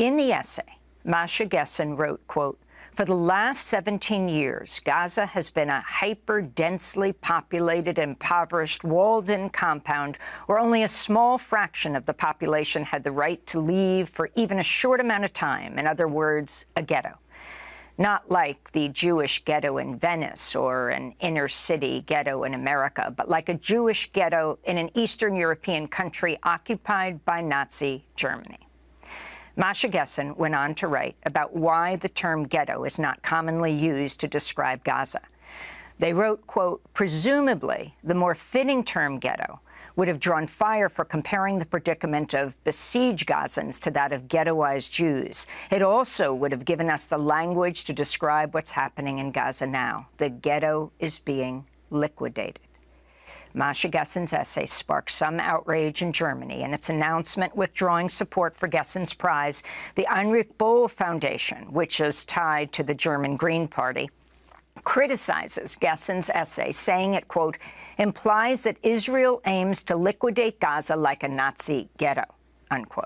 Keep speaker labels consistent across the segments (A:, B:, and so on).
A: In the essay, Masha Gessen wrote, quote, "For the last 17 years, Gaza has been a hyper-densely populated, impoverished, walled-in compound where only a small fraction of the population had the right to leave for even a short amount of time. In other words, a ghetto. Not like the Jewish ghetto in Venice or an inner-city ghetto in America, but like a Jewish ghetto in an Eastern European country occupied by Nazi Germany." Masha Gessen went on to write about why the term ghetto is not commonly used to describe Gaza. They wrote, quote, "Presumably, the more fitting term ghetto would have drawn fire for comparing the predicament of besieged Gazans to that of ghettoized Jews. It also would have given us the language to describe what's happening in Gaza now. The ghetto is being liquidated." Masha Gessen's essay sparked some outrage in Germany, and its announcement withdrawing support for Gessen's prize, the Heinrich Böll Foundation, which is tied to the German Green Party, criticizes Gessen's essay, saying it, quote, "implies that Israel aims to liquidate Gaza like a Nazi ghetto," unquote.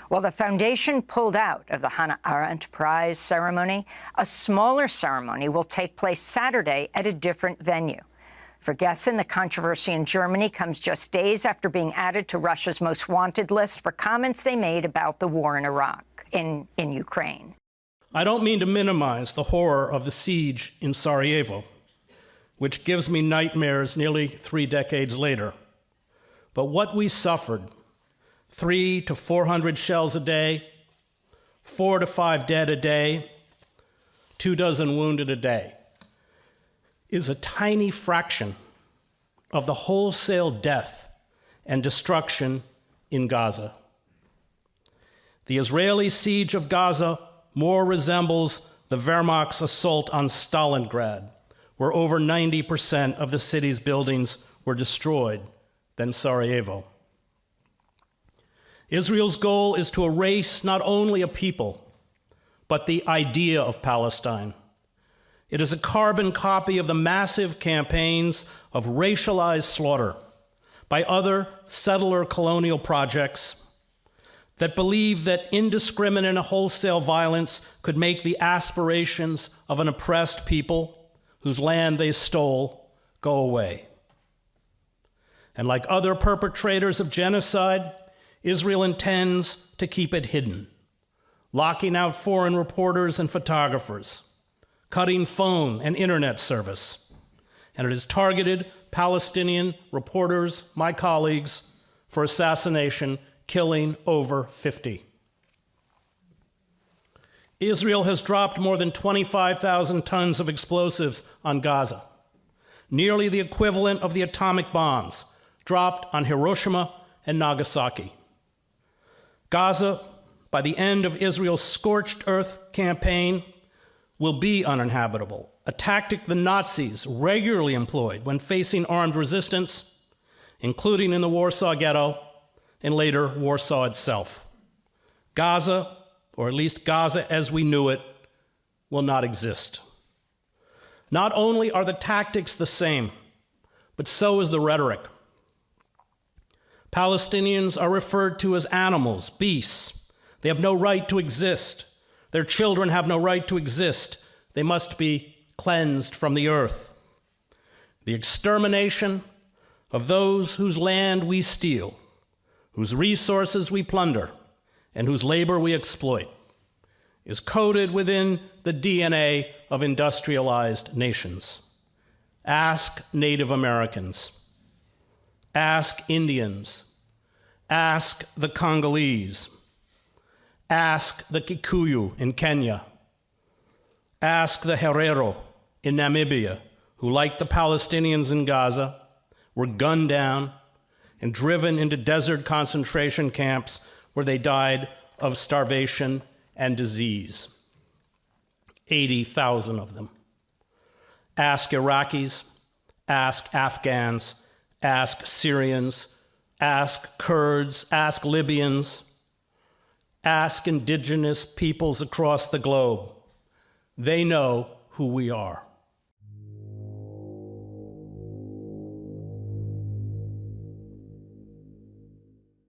A: While the foundation pulled out of the Hannah Arendt Prize ceremony, a smaller ceremony will take place Saturday at a different venue. For Gessen, the controversy in Germany comes just days after being added to Russia's most wanted list for comments they made about the war in Iraq, in Ukraine.
B: I don't mean to minimize the horror of the siege in Sarajevo, which gives me nightmares nearly 3 decades later. But what we suffered, 300 to 400 shells a day, 4 to 5 dead a day, 24 wounded a day, is a tiny fraction of the wholesale death and destruction in Gaza. The Israeli siege of Gaza more resembles the Wehrmacht's assault on Stalingrad, where over 90% of the city's buildings were destroyed, than Sarajevo. Israel's goal is to erase not only a people, but the idea of Palestine. It is a carbon copy of the massive campaigns of racialized slaughter by other settler colonial projects that believe that indiscriminate and wholesale violence could make the aspirations of an oppressed people whose land they stole go away. And like other perpetrators of genocide, Israel intends to keep it hidden, locking out foreign reporters and photographers, cutting phone and internet service, and it has targeted Palestinian reporters, my colleagues, for assassination, killing over 50. Israel has dropped more than 25,000 tons of explosives on Gaza, nearly the equivalent of the atomic bombs dropped on Hiroshima and Nagasaki. Gaza, by the end of Israel's scorched earth campaign, will be uninhabitable, a tactic the Nazis regularly employed when facing armed resistance, including in the Warsaw Ghetto and later Warsaw itself. Gaza, or at least Gaza as we knew it, will not exist. Not only are the tactics the same, but so is the rhetoric. Palestinians are referred to as animals, beasts. They have no right to exist. Their children have no right to exist. They must be cleansed from the earth. The extermination of those whose land we steal, whose resources we plunder, and whose labor we exploit is coded within the DNA of industrialized nations. Ask Native Americans. Ask Indians. Ask the Congolese. Ask the Kikuyu in Kenya. Ask the Herero in Namibia, who, like the Palestinians in Gaza, were gunned down and driven into desert concentration camps where they died of starvation and disease. 80,000 of them. Ask Iraqis, ask Afghans, ask Syrians, ask Kurds, ask Libyans, ask indigenous peoples across the globe. They know who we are.